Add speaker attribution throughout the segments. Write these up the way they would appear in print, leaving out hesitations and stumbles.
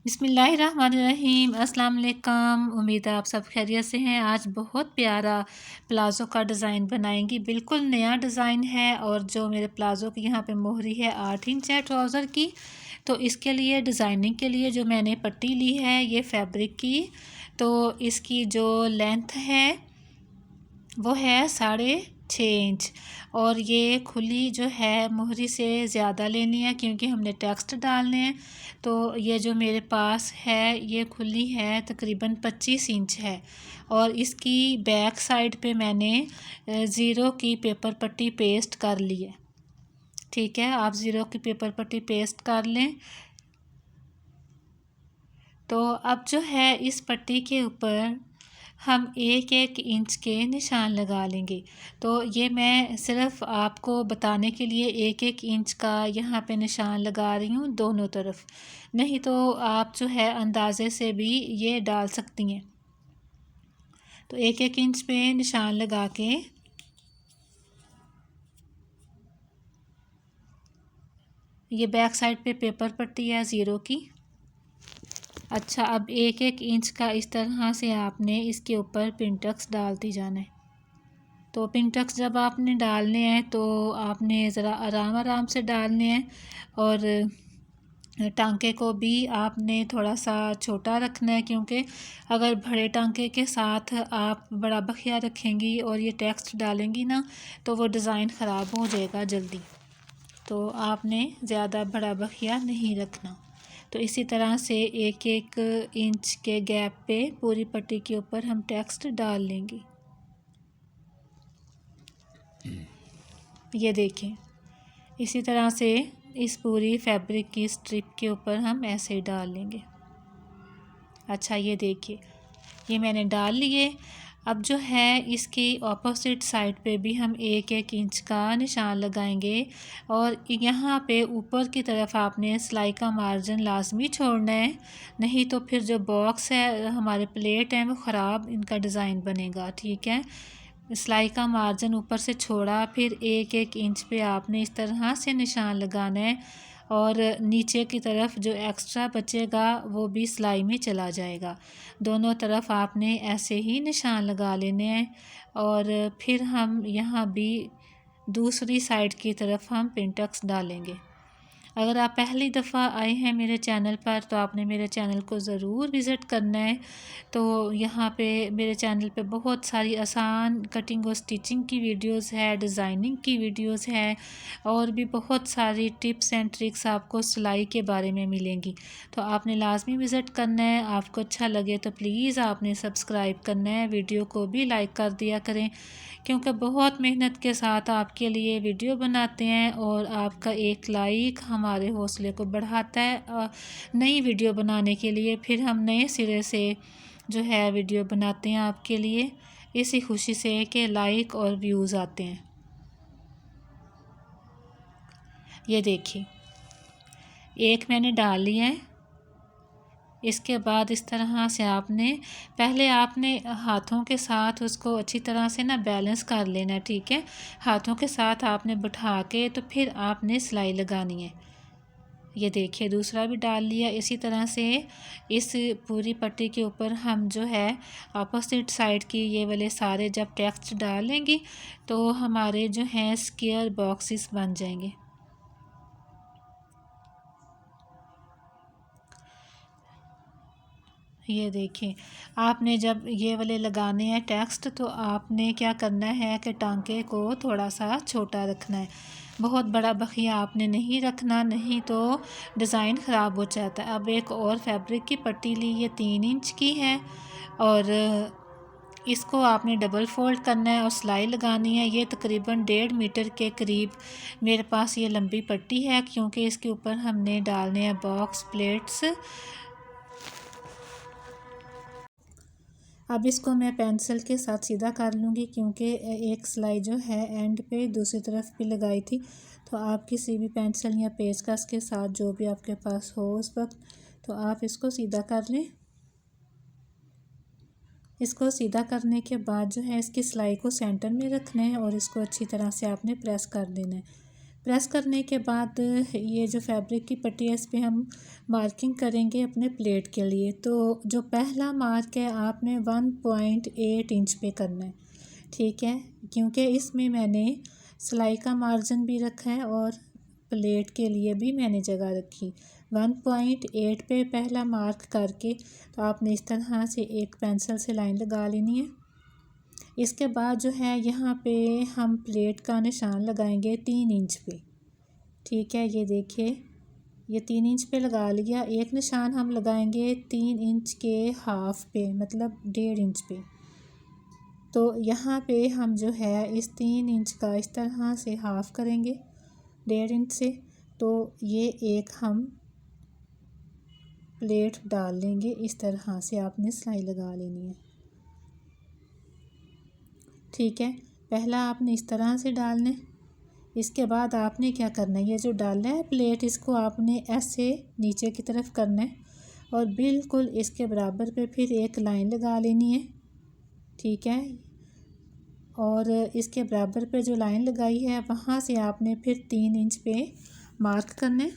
Speaker 1: बिस्मिल्लाहिर्रहमानिर्रहीम। अस्सलाम वालेकुम। उम्मीद है आप सब खैरियत से हैं। आज बहुत प्यारा प्लाज़ो का डिज़ाइन बनाएंगी। बिल्कुल नया डिज़ाइन है और जो मेरे प्लाज़ो की यहाँ पे मोहरी है 8 इंच है ट्राउज़र की। तो इसके लिए डिज़ाइनिंग के लिए जो मैंने पट्टी ली है ये फैब्रिक की, तो इसकी जो लेंथ है वो है 6.5 इंच और ये खुली जो है मोहरी से ज़्यादा लेनी है क्योंकि हमने टेक्स्ट डालने हैं। तो ये जो मेरे पास है ये खुली है तकरीबन 25 इंच है और इसकी बैक साइड पे मैंने ज़ीरो की पेपर पट्टी पेस्ट कर ली है। ठीक है, आप ज़ीरो की पेपर पट्टी पेस्ट कर लें। तो अब जो है इस पट्टी के ऊपर हम 1-1 इंच के निशान लगा लेंगे। तो ये मैं सिर्फ़ आपको बताने के लिए 1-1 इंच का यहाँ पे निशान लगा रही हूँ दोनों तरफ, नहीं तो आप जो है अंदाज़े से भी ये डाल सकती हैं। तो 1-1 इंच पे निशान लगा के ये बैक साइड पे पेपर पट्टी है ज़ीरो की। अच्छा, अब 1-1 इंच का इस तरह से आपने इसके ऊपर पिनटक्स डालती जाना है। तो पिनटक्स जब आपने डालने हैं तो आपने ज़रा आराम आराम से डालने हैं और टांके को भी आपने थोड़ा सा छोटा रखना है क्योंकि अगर बड़े टांके के साथ आप बड़ा बखिया रखेंगी और ये टेक्स्ट डालेंगी ना तो वो डिज़ाइन ख़राब हो जाएगा जल्दी। तो आपने ज़्यादा बड़ा बखिया नहीं रखना। तो इसी तरह से 1-1 इंच के गैप पे पूरी पट्टी के ऊपर हम टेक्स्ट डाल लेंगे। ये देखें, इसी तरह से इस पूरी फैब्रिक की स्ट्रिप के ऊपर हम ऐसे ही डाल लेंगे। अच्छा, ये देखिए ये मैंने डाल लिए। अब जो है इसकी ऑपोजिट साइड पे भी हम 1-1 इंच का निशान लगाएंगे और यहाँ पे ऊपर की तरफ आपने सिलाई का मार्जिन लाजमी छोड़ना है, नहीं तो फिर जो बॉक्स है हमारे प्लेट हैं वो ख़राब इनका डिज़ाइन बनेगा। ठीक है, सिलाई का मार्जिन ऊपर से छोड़ा, फिर 1-1 इंच पे आपने इस तरह से निशान लगाना है और नीचे की तरफ जो एक्स्ट्रा बचेगा वो भी सिलाई में चला जाएगा। दोनों तरफ आपने ऐसे ही निशान लगा लेने हैं और फिर हम यहाँ भी दूसरी साइड की तरफ हम पिनटक्स डालेंगे। अगर आप पहली दफ़ा आए हैं मेरे चैनल पर तो आपने मेरे चैनल को ज़रूर विज़िट करना है। तो यहाँ पे मेरे चैनल पे बहुत सारी आसान कटिंग और स्टिचिंग की वीडियोस है, डिज़ाइनिंग की वीडियोस है और भी बहुत सारी टिप्स एंड ट्रिक्स आपको सिलाई के बारे में मिलेंगी। तो आपने लाजमी विज़िट करना है। आपको अच्छा लगे तो प्लीज़ आपने सब्सक्राइब करना है, वीडियो को भी लाइक कर दिया करें क्योंकि बहुत मेहनत के साथ आपके लिए वीडियो बनाते हैं और आपका एक लाइक हमारे हौसले को बढ़ाता है नई वीडियो बनाने के लिए। फिर हम नए सिरे से जो है वीडियो बनाते हैं आपके लिए, इसी खुशी से कि लाइक और व्यूज़ आते हैं। ये देखिए एक मैंने डाल लिया है। इसके बाद इस तरह से पहले आपने हाथों के साथ उसको अच्छी तरह से ना बैलेंस कर लेना। ठीक है, हाथों के साथ आपने बिठा के तो फिर आपने सिलाई लगानी है। ये देखिए दूसरा भी डाल लिया। इसी तरह से इस पूरी पट्टी के ऊपर हम जो है अपोजिट साइड की ये वाले सारे जब टेक्स्ट डालेंगी तो हमारे जो हैं स्क्वायर बॉक्सेस बन जाएंगे। ये देखें, आपने जब ये वाले लगाने हैं टेक्स्ट तो आपने क्या करना है कि टांके को थोड़ा सा छोटा रखना है, बहुत बड़ा बखिया आपने नहीं रखना, नहीं तो डिज़ाइन ख़राब हो जाता है। अब एक और फैब्रिक की पट्टी ली, ये 3 इंच की है और इसको आपने डबल फोल्ड करना है और सिलाई लगानी है। ये तकरीबन 1.5 मीटर के करीब मेरे पास ये लंबी पट्टी है क्योंकि इसके ऊपर हमने डालने हैं बॉक्स प्लेट्स। अब इसको मैं पेंसिल के साथ सीधा कर लूँगी क्योंकि एक सिलाई जो है एंड पे दूसरी तरफ भी लगाई थी। तो आप किसी भी पेंसिल या पेचकस के साथ जो भी आपके पास हो उस वक्त तो आप इसको सीधा कर लें। इसको सीधा करने के बाद जो है इसकी सिलाई को सेंटर में रखना है और इसको अच्छी तरह से आपने प्रेस कर देना है। प्रेस करने के बाद ये जो फैब्रिक की पट्टी है इस पर हम मार्किंग करेंगे अपने प्लेट के लिए। तो जो पहला मार्क है आपने 1.8 इंच पे करना है, ठीक है, क्योंकि इसमें मैंने सिलाई का मार्जिन भी रखा है और प्लेट के लिए भी मैंने जगह रखी। 1.8 पे पहला मार्क करके तो आपने इस तरह से एक पेंसिल से लाइन लगा लेनी है। इसके बाद जो है यहाँ पे हम प्लेट का निशान लगाएंगे 3 इंच पे, ठीक है। ये देखिए ये 3 इंच पे लगा लिया। एक निशान हम लगाएंगे 3 इंच के हाफ पे, मतलब 1.5 इंच पे। तो यहाँ पे हम जो है इस 3 इंच का इस तरह से हाफ करेंगे 1.5 इंच से। तो ये एक हम प्लेट डाल लेंगे, इस तरह से आपने सिलाई लगा लेनी है, ठीक है। पहला आपने इस तरह से डालना है। इसके बाद आपने क्या करना है, ये जो डाला है प्लेट इसको आपने ऐसे नीचे की तरफ करना है और बिल्कुल इसके बराबर पे फिर एक लाइन लगा लेनी है, ठीक है। और इसके बराबर पे जो लाइन लगाई है वहाँ से आपने फिर 3 इंच पे मार्क करना है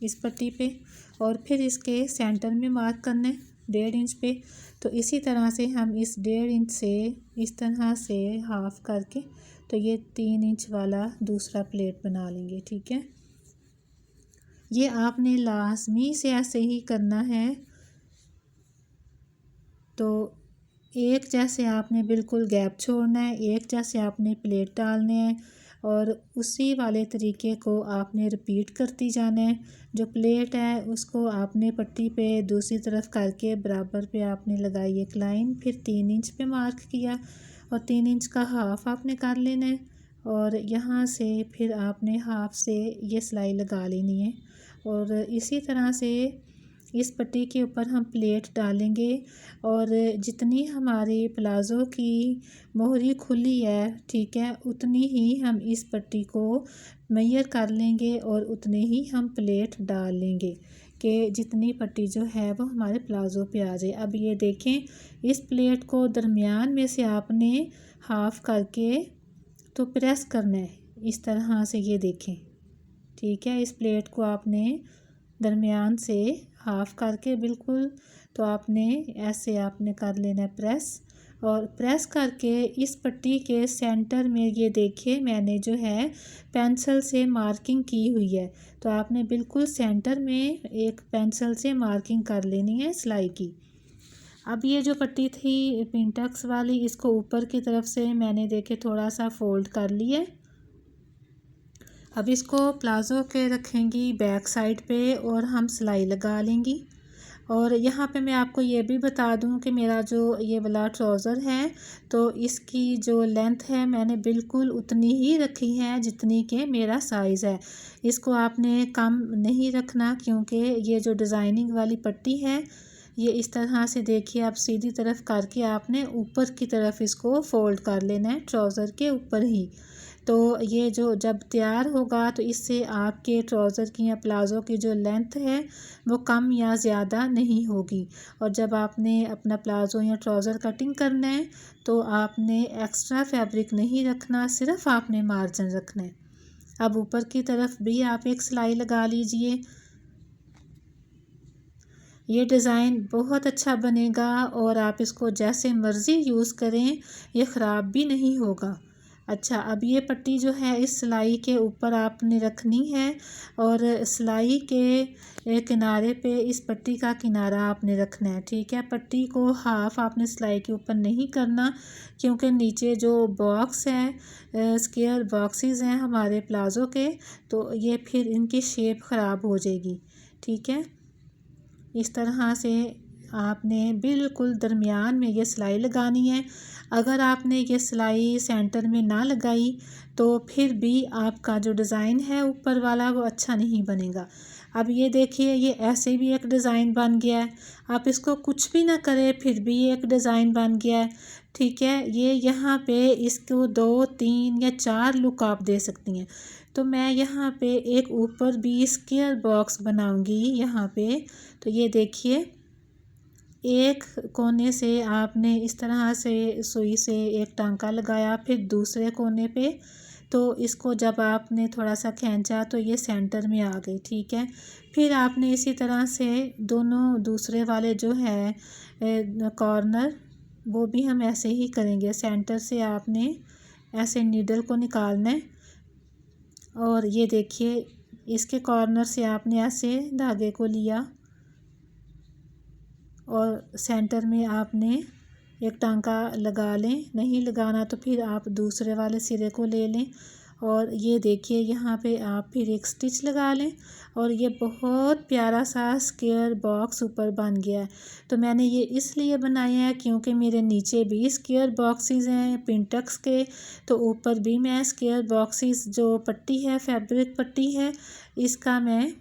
Speaker 1: इस पट्टी पे, और फिर इसके सेंटर में मार्क करना है 1.5 इंच पे। तो इसी तरह से हम इस 1.5 इंच से इस तरह से हाफ करके तो ये 3 इंच वाला दूसरा प्लेट बना लेंगे, ठीक है। ये आपने लाजमी से ऐसे ही करना है। तो एक जैसे आपने बिल्कुल गैप छोड़ना है, एक जैसे आपने प्लेट डालने हैं और उसी वाले तरीके को आपने रिपीट करती जाना है। जो प्लेट है उसको आपने पट्टी पे दूसरी तरफ करके बराबर पे आपने लगाई एक लाइन, फिर 3 इंच पे मार्क किया और 3 इंच का हाफ आपने कर लेना है और यहाँ से फिर आपने हाफ से ये सिलाई लगा लेनी है। और इसी तरह से इस पट्टी के ऊपर हम प्लेट डालेंगे और जितनी हमारी प्लाज़ो की मोहरी खुली है, ठीक है, उतनी ही हम इस पट्टी को मेजर कर लेंगे और उतने ही हम प्लेट डाल लेंगे कि जितनी पट्टी जो है वो हमारे प्लाज़ो पे आ जाए। अब ये देखें इस प्लेट को दरमियान में से आपने हाफ़ करके तो प्रेस करना है इस तरह से, ये देखें, ठीक है। इस प्लेट को आपने दरमियान से हाफ़ करके बिल्कुल तो आपने ऐसे आपने कर लेना है प्रेस, और प्रेस करके इस पट्टी के सेंटर में ये देखिए मैंने जो है पेंसिल से मार्किंग की हुई है। तो आपने बिल्कुल सेंटर में एक पेंसिल से मार्किंग कर लेनी है सिलाई की। अब ये जो पट्टी थी पिंटक्स वाली इसको ऊपर की तरफ से मैंने देखे थोड़ा सा फोल्ड कर लिया। अब इसको प्लाज़ो के रखेंगी बैक साइड पे और हम सिलाई लगा लेंगी। और यहाँ पे मैं आपको ये भी बता दूँ कि मेरा जो ये वाला ट्राउज़र है तो इसकी जो लेंथ है मैंने बिल्कुल उतनी ही रखी है जितनी कि मेरा साइज़ है। इसको आपने कम नहीं रखना क्योंकि ये जो डिज़ाइनिंग वाली पट्टी है ये इस तरह से देखिए आप सीधी तरफ करके आपने ऊपर की तरफ इसको फ़ोल्ड कर लेना है ट्राउज़र के ऊपर ही। तो ये जो जब तैयार होगा तो इससे आपके ट्राउज़र की या प्लाज़ो की जो लेंथ है वो कम या ज़्यादा नहीं होगी। और जब आपने अपना प्लाज़ो या ट्राउज़र कटिंग करना है तो आपने एक्स्ट्रा फैब्रिक नहीं रखना, सिर्फ़ आपने मार्जिन रखना है। अब ऊपर की तरफ भी आप एक सिलाई लगा लीजिए। ये डिज़ाइन बहुत अच्छा बनेगा और आप इसको जैसे मर्ज़ी यूज़ करें ये ख़राब भी नहीं होगा। अच्छा, अब ये पट्टी जो है इस सिलाई के ऊपर आपने रखनी है और सिलाई के किनारे पे इस पट्टी का किनारा आपने रखना है, ठीक है। पट्टी को हाफ़ आपने सिलाई के ऊपर नहीं करना क्योंकि नीचे जो बॉक्स है स्क्वायर बॉक्सेस हैं हमारे प्लाज़ो के, तो ये फिर इनकी शेप ख़राब हो जाएगी, ठीक है। इस तरह से आपने बिल्कुल दरमियान में ये सिलाई लगानी है। अगर आपने ये सिलाई सेंटर में ना लगाई तो फिर भी आपका जो डिज़ाइन है ऊपर वाला वो अच्छा नहीं बनेगा। अब ये देखिए ये ऐसे भी एक डिज़ाइन बन गया है, आप इसको कुछ भी ना करें फिर भी ये एक डिज़ाइन बन गया है, ठीक है। ये यहाँ पे इसको 2, 3 या 4 लुक आप दे सकती हैं। तो मैं यहाँ पे एक ऊपर भी स्क्वायर बॉक्स बनाऊंगी यहाँ पे। तो ये देखिए एक कोने से आपने इस तरह से सुई से एक टांका लगाया, फिर दूसरे कोने पे तो इसको जब आपने थोड़ा सा खींचा तो ये सेंटर में आ गई, ठीक है। फिर आपने इसी तरह से दोनों दूसरे वाले जो है कॉर्नर, वो भी हम ऐसे ही करेंगे। सेंटर से आपने ऐसे नीडल को निकालना है और ये देखिए इसके कॉर्नर से आपने ऐसे धागे को लिया और सेंटर में आपने एक टांका लगा लें। नहीं लगाना तो फिर आप दूसरे वाले सिरे को ले लें और ये देखिए यहाँ पे आप फिर एक स्टिच लगा लें और ये बहुत प्यारा सा स्क्वायर बॉक्स ऊपर बन गया है। तो मैंने ये इसलिए बनाया है क्योंकि मेरे नीचे भी स्क्वायर बॉक्सेस हैं पिंटक्स के, तो ऊपर भी मैं स्क्वायर बॉक्सेस जो पट्टी है फैब्रिक पट्टी है इसका मैं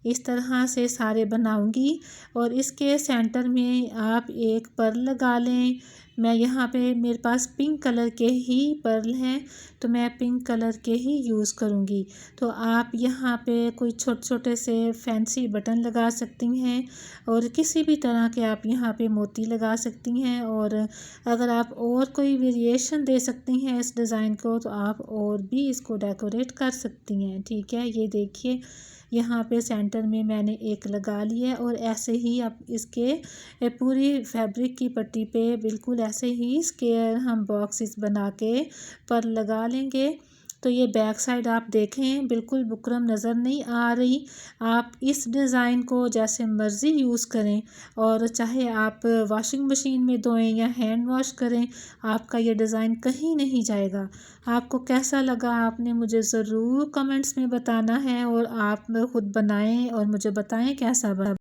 Speaker 1: इस तरह से सारे बनाऊंगी और इसके सेंटर में आप एक पर्ल लगा लें। मैं यहाँ पे मेरे पास पिंक कलर के ही पर्ल हैं तो मैं पिंक कलर के ही यूज़ करूँगी। तो आप यहाँ पे कोई छोटे छोटे से फैंसी बटन लगा सकती हैं और किसी भी तरह के आप यहाँ पे मोती लगा सकती हैं। और अगर आप और कोई वेरिएशन दे सकती हैं इस डिज़ाइन को तो आप और भी इसको डेकोरेट कर सकती हैं, ठीक है। ये देखिए यहाँ पे सेंटर में मैंने एक लगा लिया है और ऐसे ही आप इसके पूरी फैब्रिक की पट्टी पे बिल्कुल ऐसे ही स्क्वायर हम बॉक्सेस बना के पर लगा लेंगे। तो ये बैक साइड आप देखें बिल्कुल बुकरम नज़र नहीं आ रही। आप इस डिज़ाइन को जैसे मर्ज़ी यूज़ करें और चाहे आप वॉशिंग मशीन में धोएं या हैंड वॉश करें, आपका ये डिज़ाइन कहीं नहीं जाएगा। आपको कैसा लगा आपने मुझे ज़रूर कमेंट्स में बताना है और आप खुद बनाएं और मुझे बताएं कैसा बना।